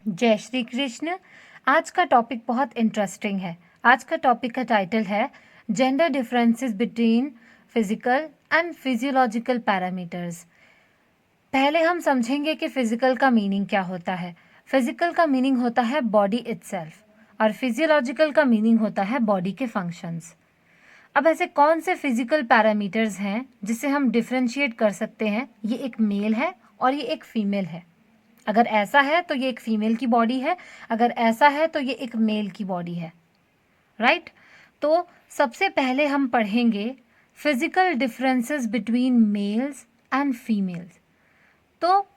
जय श्री कृष्ण। आज का टॉपिक बहुत इंटरेस्टिंग है। आज का टॉपिक का टाइटल है gender differences between physical and physiological parameters. पहले हम समझेंगे कि फिजिकल का मीनिंग क्या होता है। फिजिकल का मीनिंग होता है बॉडी इटसेल्फ और फिजियोलॉजिकल का मीनिंग होता है बॉडी के फंक्शंस। अब ऐसे कौन से फिजिकल पैरामीटर्स हैं जिसे हम डिफरेंशिएट कर सकते हैं, ये एक मेल है और ये एक फीमेल है। अगर ऐसा है तो ये एक फीमेल की बॉडी है, अगर ऐसा है तो ये एक मेल की बॉडी है, राइट। तो सबसे पहले हम पढ़ेंगे physical differences between mails and females. तो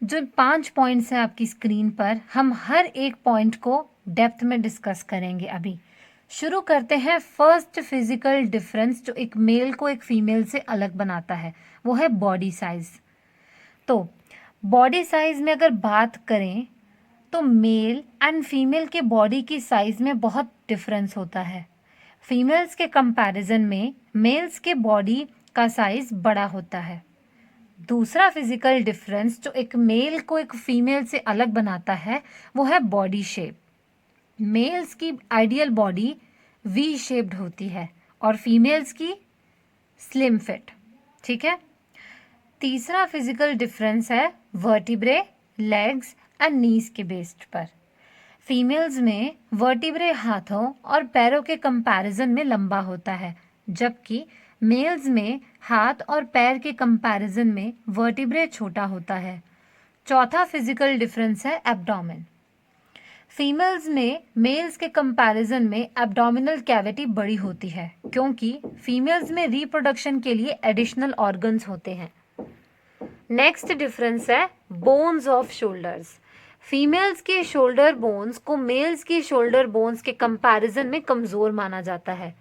जो 5 पॉइंट्स हैं आपकी स्क्रीन पर, हम हर एक पॉइंट को डेप्थ में डिस्कस करेंगे। अभी शुरू करते हैं। फर्स्ट फिजिकल डिफरेंस जो एक मेल को एक फीमेल से अलग बनाता है वो है बॉडी साइज। तो बॉडी साइज में अगर बात करें तो मेल एंड फीमेल के बॉडी की साइज में बहुत डिफरेंस होता है। फीमेल्स के कंपैरिजन में मेल्स के बॉडी का साइज बड़ा होता है। दूसरा फिजिकल डिफरेंस जो एक मेल को एक फीमेल से अलग बनाता है वो है बॉडी शेप। मेल्स की आइडियल बॉडी वी शेप्ड होती है और फीमेल्स की स्लिम फिट, ठीक है। तीसरा फिजिकल डिफरेंस है वर्टिब्रे, लेग्स एंड नीज के बेस्ड पर। फीमेल्स में वर्टिब्रे हाथों और पैरों के कंपैरिजन में लंबा होता है, जबकि मेल्स में हाथ और पैर के कंपैरिजन में वर्टिब्रे छोटा होता है। चौथा फिजिकल डिफरेंस है एब्डोमेन। फीमेल्स में मेल्स के कंपैरिजन में एब्डोमिनल कैविटी बड़ी होती है, क्योंकि फीमेल्स में रिप्रोडक्शन के लिए एडिशनल ऑर्गन्स होते हैं। नेक्स्ट डिफरेंस है बोन्स ऑफ शोल्डर्स। फीमेल्स के शोल्डर बोन्स को मेल्स की शोल्डर बोन्स के कंपैरिजन में कमज़ोर माना जाता है।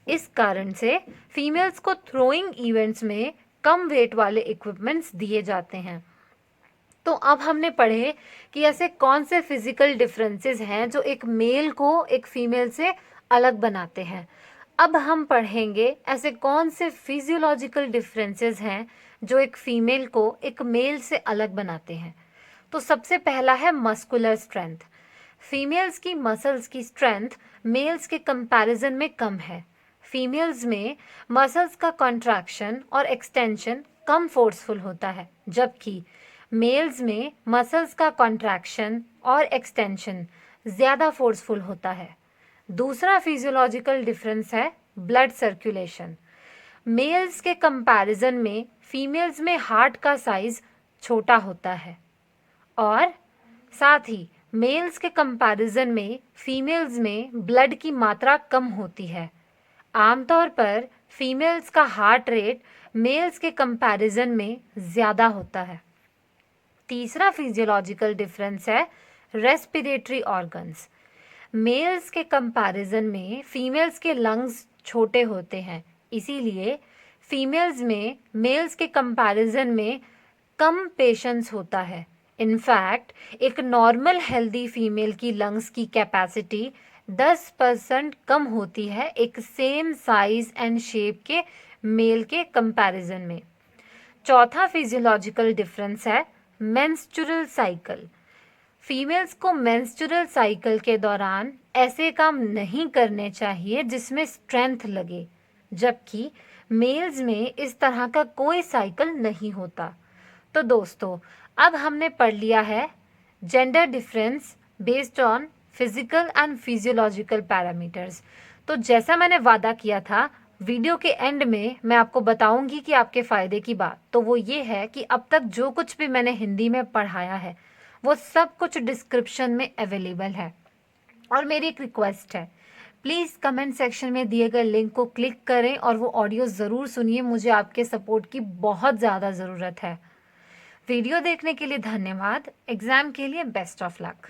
इस कारण से फीमेल्स को थ्रोइंग इवेंट्स में कम वेट वाले इक्विपमेंट्स दिए जाते हैं। तो अब हमने पढ़े कि ऐसे कौन से फिजिकल डिफरेंसेस हैं जो एक मेल को एक फीमेल से अलग बनाते हैं। अब हम पढ़ेंगे ऐसे कौन से फिजियोलॉजिकल डिफरेंसेस हैं जो एक फीमेल को एक मेल से अलग बनाते हैं। तो सबसे पहला है मस्कुलर स्ट्रेंथ। फीमेल्स की मसल्स की स्ट्रेंथ मेल्स के कंपैरिजन में कम है। फीमेल्स में मसल्स का कॉन्ट्रैक्शन और एक्सटेंशन कम फोर्सफुल होता है, जबकि मेल्स में मसल्स का कॉन्ट्रैक्शन और एक्सटेंशन ज़्यादा फोर्सफुल होता है। दूसरा फिजियोलॉजिकल डिफरेंस है ब्लड सर्कुलेशन। मेल्स के कंपैरिजन में फीमेल्स में हार्ट का साइज छोटा होता है और साथ ही मेल्स के कंपैरिजन में फीमेल्स में ब्लड की मात्रा कम होती है। आमतौर पर फीमेल्स का हार्ट रेट मेल्स के कंपैरिजन में ज़्यादा होता है। तीसरा फिजियोलॉजिकल डिफरेंस है रेस्पिरेटरी ऑर्गन्स। मेल्स के कंपैरिजन में फीमेल्स के लंग्स छोटे होते हैं, इसीलिए फीमेल्स में मेल्स के कंपैरिजन में कम पेशेंस होता है। इनफैक्ट एक नॉर्मल हेल्दी फीमेल की लंग्स की कैपेसिटी 10% कम होती है एक सेम साइज एंड शेप के मेल के कंपैरिजन में। चौथा फिजियोलॉजिकल डिफरेंस है मेंस्ट्रुअल साइकिल। फीमेल्स को मेंस्ट्रुअल साइकिल के दौरान ऐसे काम नहीं करने चाहिए जिसमें स्ट्रेंथ लगे, जबकि मेल्स में इस तरह का कोई साइकिल नहीं होता। तो दोस्तों, अब हमने पढ़ लिया है gender difference based on physical and physiological parameters. तो जैसा मैंने वादा किया था, वीडियो के एंड में मैं आपको बताऊंगी कि आपके फ़ायदे की बात तो वो ये है कि अब तक जो कुछ भी मैंने हिंदी में पढ़ाया है वो सब कुछ डिस्क्रिप्शन में अवेलेबल है। और मेरी एक रिक्वेस्ट है, प्लीज़ कमेंट सेक्शन में दिए गए लिंक को क्लिक करें और वो ऑडियो ज़रूर सुनिए। मुझे आपके सपोर्ट की बहुत ज़्यादा ज़रूरत है। वीडियो देखने के लिए धन्यवाद। एग्ज़ाम के लिए बेस्ट ऑफ लक।